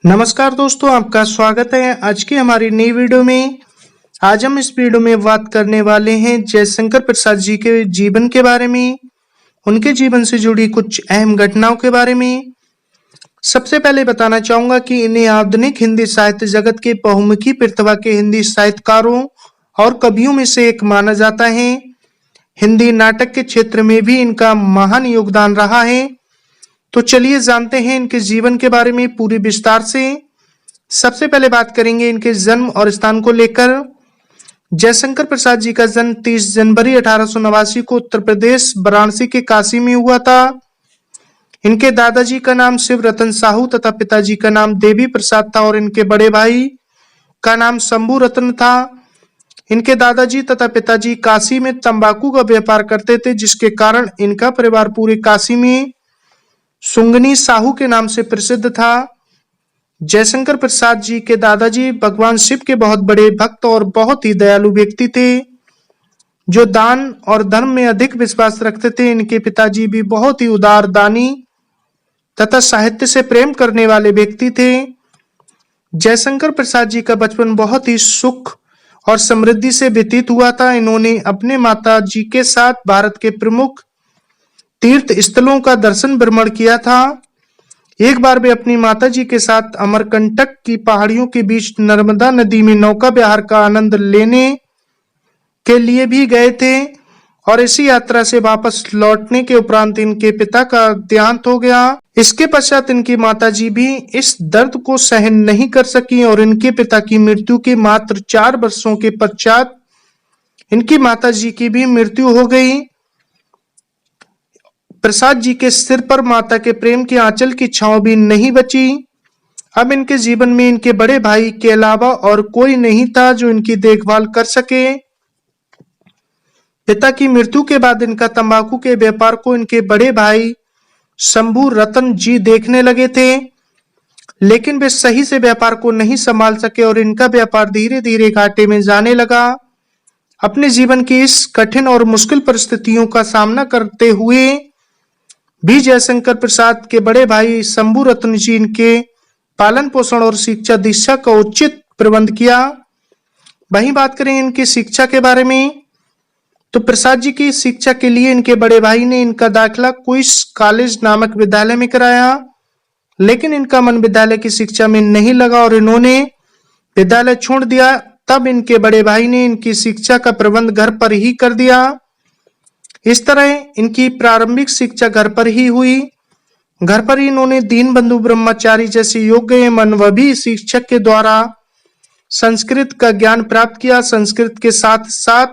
नमस्कार दोस्तों, आपका स्वागत है आज की हमारी नई वीडियो में। आज हम इस वीडियो में बात करने वाले हैं जयशंकर प्रसाद जी के जीवन के बारे में, उनके जीवन से जुड़ी कुछ अहम घटनाओं के बारे में। सबसे पहले बताना चाहूंगा कि इन्हें आधुनिक हिंदी साहित्य जगत के बहुमुखी प्रतिभा के हिंदी साहित्यकारों और कवियों में से एक माना जाता है। हिंदी नाटक के क्षेत्र में भी इनका महान योगदान रहा है। तो चलिए जानते हैं इनके जीवन के बारे में पूरी विस्तार से। सबसे पहले बात करेंगे इनके जन्म और स्थान को लेकर। जयशंकर प्रसाद जी का जन्म 30 जनवरी 1889 को उत्तर प्रदेश वाराणसी के काशी में हुआ था। इनके दादाजी का नाम शिव रतन साहू तथा पिताजी का नाम देवी प्रसाद था और इनके बड़े भाई का नाम शंभू रतन था। इनके दादाजी तथा पिताजी काशी में तंबाकू का व्यापार करते थे, जिसके कारण इनका परिवार पूरे काशी में सुंगनी साहू के नाम से प्रसिद्ध था। जयशंकर प्रसाद जी के दादाजी भगवान शिव के बहुत बड़े भक्त और बहुत ही दयालु व्यक्ति थे, जो दान और धर्म में अधिक विश्वास रखते थे। इनके पिताजी भी बहुत ही उदार, दानी तथा साहित्य से प्रेम करने वाले व्यक्ति थे। जयशंकर प्रसाद जी का बचपन बहुत ही सुख और समृद्धि से व्यतीत हुआ था। इन्होंने अपने माता जी के साथ भारत के प्रमुख तीर्थ स्थलों का दर्शन भ्रमण किया था। एक बार वे अपनी माताजी के साथ अमरकंटक की पहाड़ियों के बीच नर्मदा नदी में नौका विहार का आनंद लेने के लिए भी गए थे और इसी यात्रा से वापस लौटने के उपरांत इनके पिता का देहांत हो गया। इसके पश्चात इनकी माताजी भी इस दर्द को सहन नहीं कर सकी और इनके पिता की मृत्यु के मात्र 4 वर्षों के पश्चात इनकी माताजी की भी मृत्यु हो गई। प्रसाद जी के सिर पर माता के प्रेम के आंचल की छांव भी नहीं बची। अब इनके जीवन में इनके बड़े भाई के अलावा और कोई नहीं था जो इनकी देखभाल कर सके। पिता की मृत्यु के बाद इनका तंबाकू के व्यापार को इनके बड़े भाई शंभू रतन जी देखने लगे थे, लेकिन वे सही से व्यापार को नहीं संभाल सके और इनका व्यापार धीरे धीरे घाटे में जाने लगा। अपने जीवन की इस कठिन और मुश्किल परिस्थितियों का सामना करते हुए भी जयशंकर प्रसाद के बड़े भाई शंभू रतन जी इनके पालन पोषण और शिक्षा दीक्षा का उचित प्रबंध किया। वहीं बात करें इनकी शिक्षा के बारे में, तो प्रसाद जी की शिक्षा के लिए इनके बड़े भाई ने इनका दाखिला क्वींस कॉलेज नामक विद्यालय में कराया, लेकिन इनका मन विद्यालय की शिक्षा में नहीं लगा और इन्होंने विद्यालय छोड़ दिया। तब इनके बड़े भाई ने इनकी शिक्षा का प्रबंध घर पर ही कर दिया। इस तरह इनकी प्रारंभिक शिक्षा घर पर ही हुई। घर पर ही इन्होंने दीनबंधु ब्रह्मचारी जैसे योग्य एवं अनुभवी शिक्षक के द्वारा संस्कृत का ज्ञान प्राप्त किया। संस्कृत के साथ साथ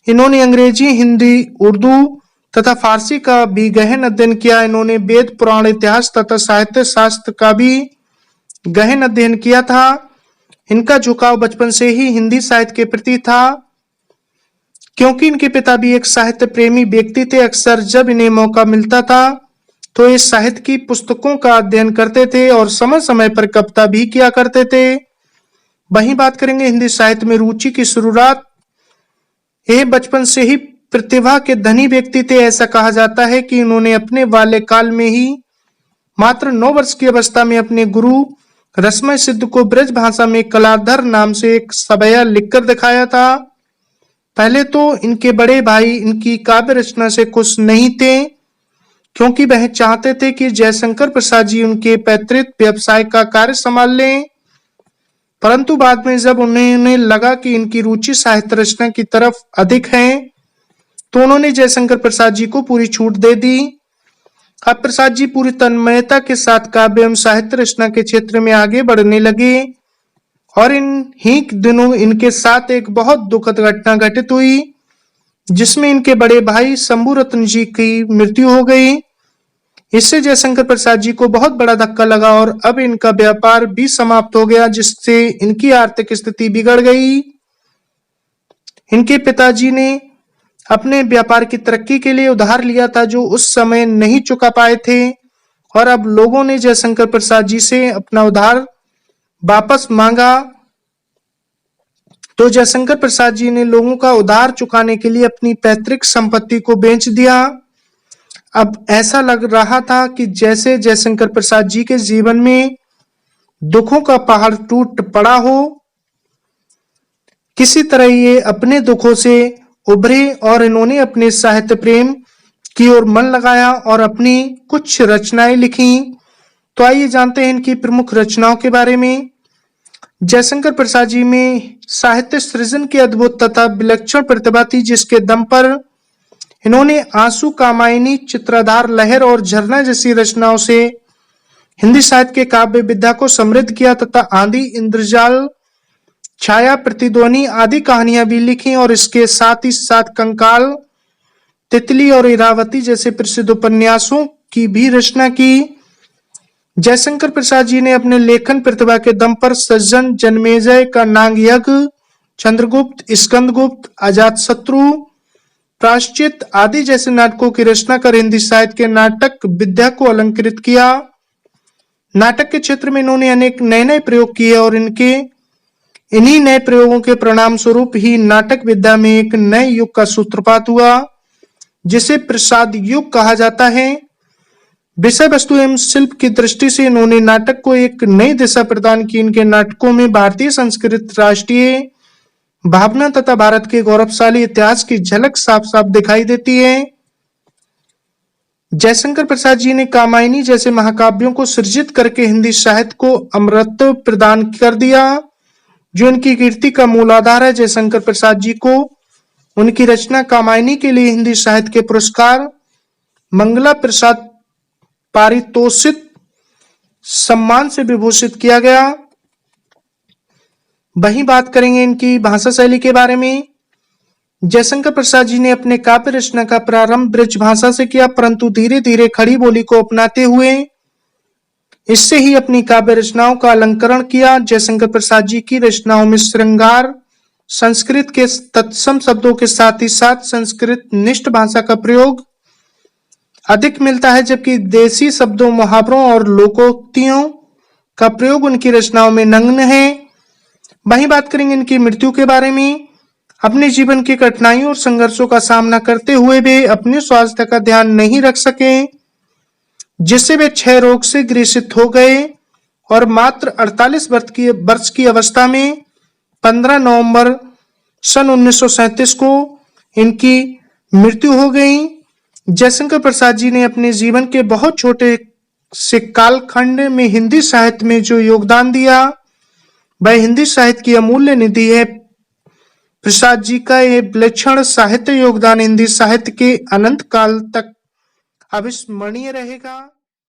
इन्होंने अंग्रेजी, हिंदी, उर्दू तथा फारसी का भी गहन अध्ययन किया। इन्होंने वेद, पुराण, इतिहास तथा साहित्य शास्त्र का भी गहन अध्ययन किया था। इनका झुकाव बचपन से ही हिंदी साहित्य के प्रति था, क्योंकि इनके पिता भी एक साहित्य प्रेमी व्यक्ति थे। अक्सर जब इन्हें मौका मिलता था तो इस साहित्य की पुस्तकों का अध्ययन करते थे और समय समय पर कविता भी किया करते थे। वहीं बात करेंगे हिंदी साहित्य में रुचि की शुरुआत, ये बचपन से ही प्रतिभा के धनी व्यक्ति थे। ऐसा कहा जाता है कि इन्होंने अपने बाल्यकाल में ही मात्र 9 वर्ष की अवस्था में अपने गुरु रसमय सिद्ध को ब्रज भाषा में कलाधर नाम से एक सवैया लिखकर दिखाया था। पहले तो इनके बड़े भाई इनकी काव्य रचना से खुश नहीं थे, क्योंकि वह चाहते थे कि जयशंकर प्रसाद जी उनके पैतृक व्यवसाय का कार्य संभाल लें। परंतु बाद में जब उन्हें लगा कि इनकी रुचि साहित्य रचना की तरफ अधिक है, तो उन्होंने जयशंकर प्रसाद जी को पूरी छूट दे दी। अब प्रसाद जी पूरी तन्मयता के साथ काव्य एवं साहित्य रचना के क्षेत्र में आगे बढ़ने लगे और इन ही दिनों इनके साथ एक बहुत दुखद घटना घटित हुई, जिसमें इनके बड़े भाई शंभू रतन जी की मृत्यु हो गई। इससे जयशंकर प्रसाद जी को बहुत बड़ा धक्का लगा और अब इनका व्यापार भी समाप्त हो गया, जिससे इनकी आर्थिक स्थिति बिगड़ गई। इनके पिताजी ने अपने व्यापार की तरक्की के लिए उधार लिया था, जो उस समय नहीं चुका पाए थे और अब लोगों ने जयशंकर प्रसाद जी से अपना उधार वापस मांगा। तो जयशंकर प्रसाद जी ने लोगों का उधार चुकाने के लिए अपनी पैतृक संपत्ति को बेच दिया। अब ऐसा लग रहा था कि जैसे जयशंकर प्रसाद जी के जीवन में दुखों का पहाड़ टूट पड़ा हो, किसी तरह ये अपने दुखों से उभरे और इन्होंने अपने साहित्य प्रेम की ओर मन लगाया और अपनी कुछ रचनाएं लिखी। तो आइए जानते हैं इनकी प्रमुख रचनाओं के बारे में। जयशंकर प्रसाद जी में साहित्य सृजन की अद्भुत तथा विलक्षण प्रतिभा थी, जिसके दम पर इन्होंने आंसू, कामायनी, चित्राधार, लहर और झरना जैसी रचनाओं से हिंदी साहित्य के काव्य विद्या को समृद्ध किया तथा आंधी, इंद्रजाल, छाया, प्रतिध्वनि आदि कहानियां भी लिखी और इसके साथ ही साथ कंकाल, तितली और इरावती जैसे प्रसिद्ध उपन्यासों की भी रचना की। जयशंकर प्रसाद जी ने अपने लेखन प्रतिभा के दम पर सज्जन, जन्मेजय का नाग यज्ञ, चंद्रगुप्त, स्कंदगुप्त, अजातशत्रु, प्रायश्चित आदि जैसे नाटकों की रचना कर हिंदी साहित्य के नाटक विद्या को अलंकृत किया। नाटक के क्षेत्र में इन्होंने अनेक नए नए प्रयोग किए और इन्हीं नए प्रयोगों के परिणाम स्वरूप ही नाटक विद्या में एक नए युग का सूत्रपात हुआ, जिसे प्रसाद युग कहा जाता है। विषय वस्तु एवं शिल्प की दृष्टि से इन्होंने नाटक को एक नई दिशा प्रदान की। इनके नाटकों में भारतीय संस्कृति, राष्ट्रीय भावना तथा भारत के गौरवशाली इतिहास की झलक साफ साफ दिखाई देती है। जयशंकर प्रसाद जी ने कामायनी जैसे महाकाव्यों को सृजित करके हिंदी साहित्य को अमरत्व प्रदान कर दिया, जो इनकी कीर्ति का मूल आधार है। जयशंकर प्रसाद जी को उनकी रचना कामायनी के लिए हिंदी साहित्य के पुरस्कार मंगला प्रसाद पारितोषिक सम्मान से विभूषित किया गया। वहीं बात करेंगे इनकी भाषा शैली के बारे में। जयशंकर प्रसाद जी ने अपने काव्य रचना का प्रारंभ ब्रज भाषा से किया, परंतु धीरे धीरे खड़ी बोली को अपनाते हुए इससे ही अपनी काव्य रचनाओं का अलंकरण किया। जयशंकर प्रसाद जी की रचनाओं में श्रृंगार संस्कृत के तत्सम शब्दों के साथ ही साथ संस्कृत निष्ठ भाषा का प्रयोग अधिक मिलता है, जबकि देसी शब्दों, मुहावरों और लोकोक्तियों का प्रयोग उनकी रचनाओं में नग्न है। वहीं बात करेंगे इनकी मृत्यु के बारे में। अपने जीवन की कठिनाइयों और संघर्षों का सामना करते हुए वे अपने स्वास्थ्य का ध्यान नहीं रख सके, जिससे वे क्षय रोग से ग्रसित हो गए और मात्र 48 वर्ष की अवस्था में 15 नवंबर सन 1937 को इनकी मृत्यु हो गई। जयशंकर प्रसाद जी ने अपने जीवन के बहुत छोटे से कालखंड में हिंदी साहित्य में जो योगदान दिया, वह हिंदी साहित्य की अमूल्य निधि है। प्रसाद जी का यह विलक्षण साहित्य योगदान हिंदी साहित्य के अनंत काल तक अविस्मरणीय रहेगा।